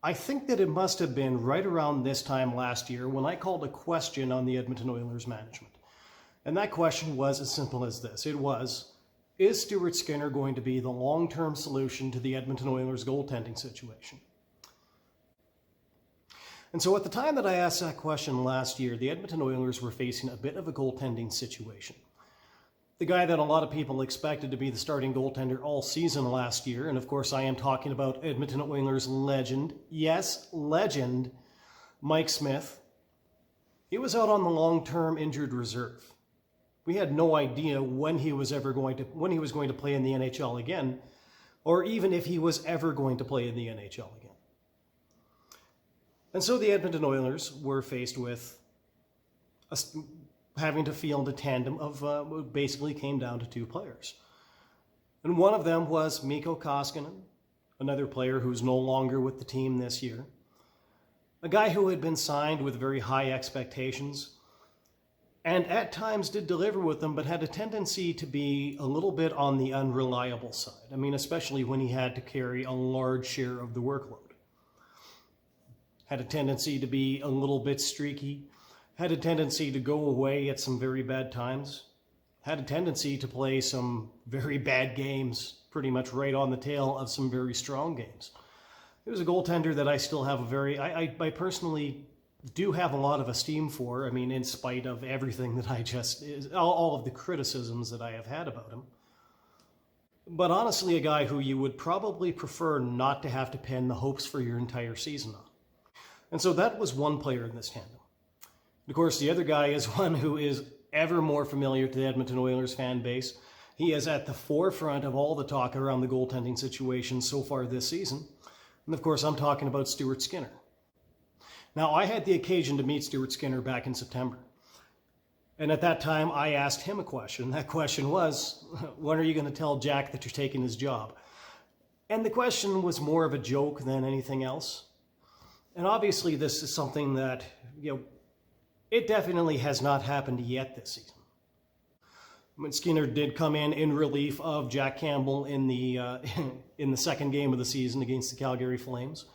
I think that it must have been right around this time last year when I called a question on the Edmonton Oilers management. And that question was as simple as this. It was, is Stuart Skinner going to be the long-term solution to the Edmonton Oilers goaltending situation? And so at the time that I asked that question last year, the Edmonton Oilers were facing a bit of a goaltending situation. The guy that a lot of people expected to be the starting goaltender all season last year, and of course I am talking about Edmonton Oilers legend, yes, legend, Mike Smith. He was out on the long-term injured reserve. We had no idea when he was going to play in the NHL again, or even if he was ever going to play in the NHL again. And so the Edmonton Oilers were faced with having to field a tandem of what basically came down to two players. And one of them was Mikko Koskinen, another player who's no longer with the team this year. A guy who had been signed with very high expectations and at times did deliver with them, but had a tendency to be a little bit on the unreliable side. I mean, especially when he had to carry a large share of the workload. Had a tendency to be a little bit streaky, had a tendency to go away at some very bad times, had a tendency to play some very bad games, pretty much right on the tail of some very strong games. He was a goaltender that I still have I personally do have a lot of esteem for. I mean, in spite of everything that all of the criticisms that I have had about him. But honestly, a guy who you would probably prefer not to have to pin the hopes for your entire season on. And so that was one player in this tandem. Of course, the other guy is one who is ever more familiar to the Edmonton Oilers fan base. He is at the forefront of all the talk around the goaltending situation so far this season. And of course, I'm talking about Stuart Skinner. Now, I had the occasion to meet Stuart Skinner back in September. And at that time, I asked him a question. That question was, when are you going to tell Jack that you're taking his job? And the question was more of a joke than anything else. And obviously, this is something that, it definitely has not happened yet this season. I mean, Skinner did come in relief of Jack Campbell in the second game of the season against the Calgary Flames.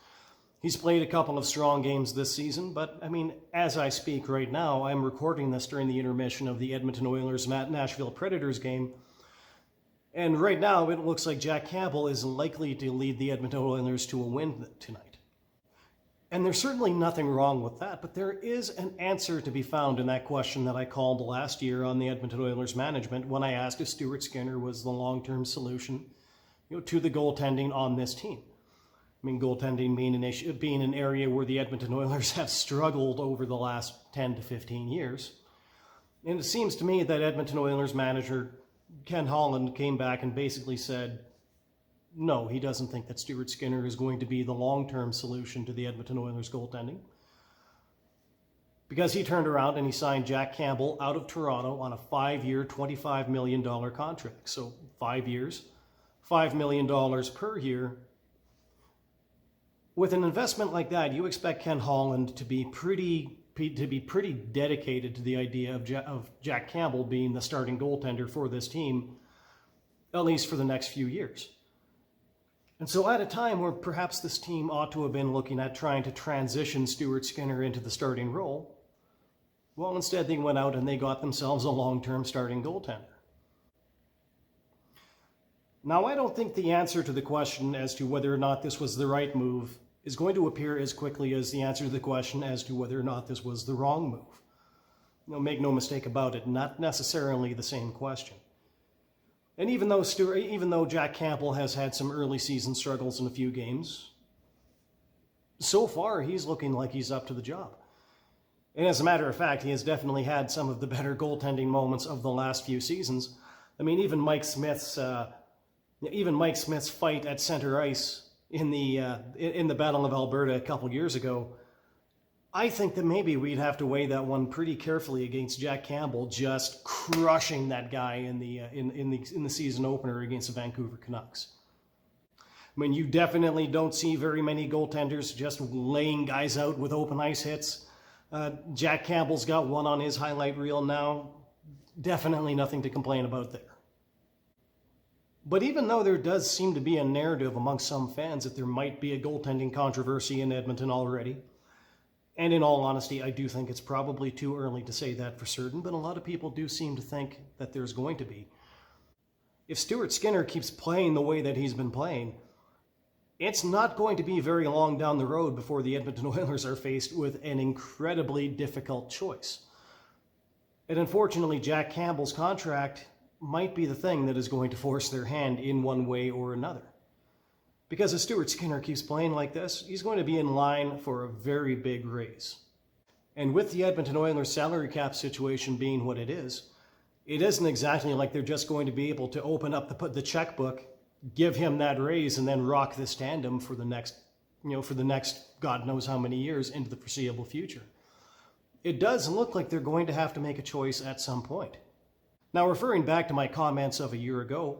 He's played a couple of strong games this season, but I mean, as I speak right now, I'm recording this during the intermission of the Edmonton Oilers Nashville Predators game. And right now, it looks like Jack Campbell is likely to lead the Edmonton Oilers to a win tonight. And there's certainly nothing wrong with that, but there is an answer to be found in that question that I called last year on the Edmonton Oilers management when I asked if Stuart Skinner was the long-term solution, to the goaltending on this team. I mean, goaltending being an area where the Edmonton Oilers have struggled over the last 10 to 15 years. And it seems to me that Edmonton Oilers manager Ken Holland came back and basically said, no, he doesn't think that Stuart Skinner is going to be the long-term solution to the Edmonton Oilers goaltending. Because he turned around and he signed Jack Campbell out of Toronto on a 5-year, $25 million contract. So 5 years, $5 million per year. With an investment like that, you expect Ken Holland to be pretty dedicated to the idea of Jack Campbell being the starting goaltender for this team, at least for the next few years. And so at a time where perhaps this team ought to have been looking at trying to transition Stuart Skinner into the starting role, well, instead they went out and they got themselves a long-term starting goaltender. Now, I don't think the answer to the question as to whether or not this was the right move is going to appear as quickly as the answer to the question as to whether or not this was the wrong move. Make no mistake about it, not necessarily the same question. And even though Jack Campbell has had some early season struggles in a few games, so far he's looking like he's up to the job. And as a matter of fact, he has definitely had some of the better goaltending moments of the last few seasons. I mean, even Mike Smith's fight at center ice in the Battle of Alberta a couple years ago, I think that maybe we'd have to weigh that one pretty carefully against Jack Campbell just crushing that guy in the season opener against the Vancouver Canucks. I mean, you definitely don't see very many goaltenders just laying guys out with open ice hits. Jack Campbell's got one on his highlight reel now. Definitely nothing to complain about there. But even though there does seem to be a narrative amongst some fans that there might be a goaltending controversy in Edmonton already, and in all honesty, I do think it's probably too early to say that for certain, but a lot of people do seem to think that there's going to be. If Stuart Skinner keeps playing the way that he's been playing, it's not going to be very long down the road before the Edmonton Oilers are faced with an incredibly difficult choice. And unfortunately, Jack Campbell's contract might be the thing that is going to force their hand in one way or another. Because if Stuart Skinner keeps playing like this, he's going to be in line for a very big raise. And with the Edmonton Oilers salary cap situation being what it isn't exactly like they're just going to be able to open up the checkbook, give him that raise, and then rock this tandem for the next God knows how many years into the foreseeable future. It does look like they're going to have to make a choice at some point. Now, referring back to my comments of a year ago,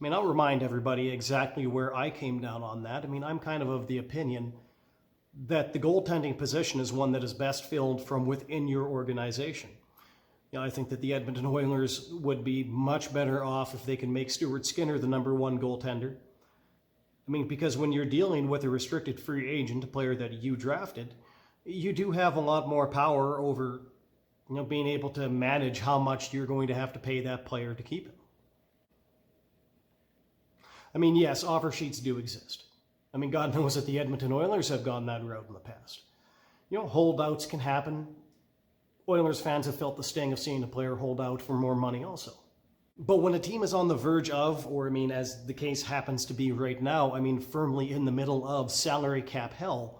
I'll remind everybody exactly where I came down on that. I'm kind of the opinion that the goaltending position is one that is best filled from within your organization. I think that the Edmonton Oilers would be much better off if they can make Stuart Skinner the number one goaltender. Because when you're dealing with a restricted free agent, a player that you drafted, you do have a lot more power over being able to manage how much you're going to have to pay that player to keep him. Yes, offer sheets do exist. God knows that the Edmonton Oilers have gone that route in the past. Holdouts can happen. Oilers fans have felt the sting of seeing a player hold out for more money also. But when a team is on the verge of, or as the case happens to be right now, firmly in the middle of salary cap hell,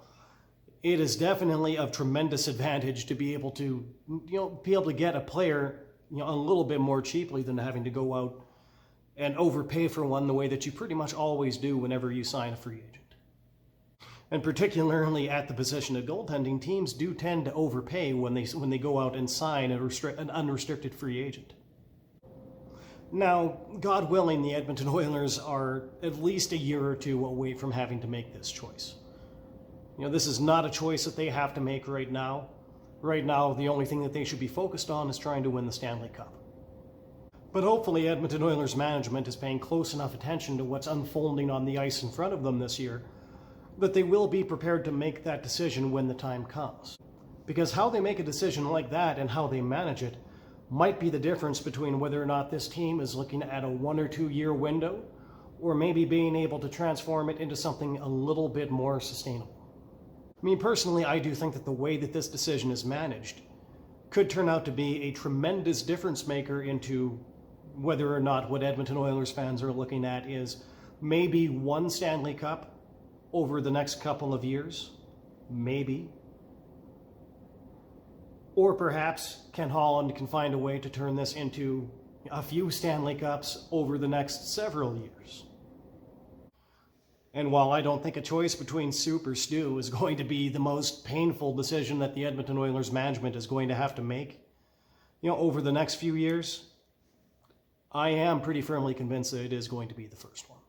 it is definitely of tremendous advantage to be able to, get a player, a little bit more cheaply than having to go out and overpay for one the way that you pretty much always do whenever you sign a free agent. And particularly at the position of goaltending, teams do tend to overpay when they go out and sign an unrestricted free agent. Now, God willing, the Edmonton Oilers are at least a year or two away from having to make this choice. This is not a choice that they have to make right now. Right now, the only thing that they should be focused on is trying to win the Stanley Cup. But hopefully, Edmonton Oilers management is paying close enough attention to what's unfolding on the ice in front of them this year that they will be prepared to make that decision when the time comes. Because how they make a decision like that and how they manage it might be the difference between whether or not this team is looking at a 1 or 2 year window, or maybe being able to transform it into something a little bit more sustainable. Personally, I do think that the way that this decision is managed could turn out to be a tremendous difference maker into whether or not what Edmonton Oilers fans are looking at is maybe one Stanley Cup over the next couple of years, maybe. Or perhaps Ken Holland can find a way to turn this into a few Stanley Cups over the next several years. And while I don't think a choice between soup or stew is going to be the most painful decision that the Edmonton Oilers management is going to have to make, over the next few years, I am pretty firmly convinced that it is going to be the first one.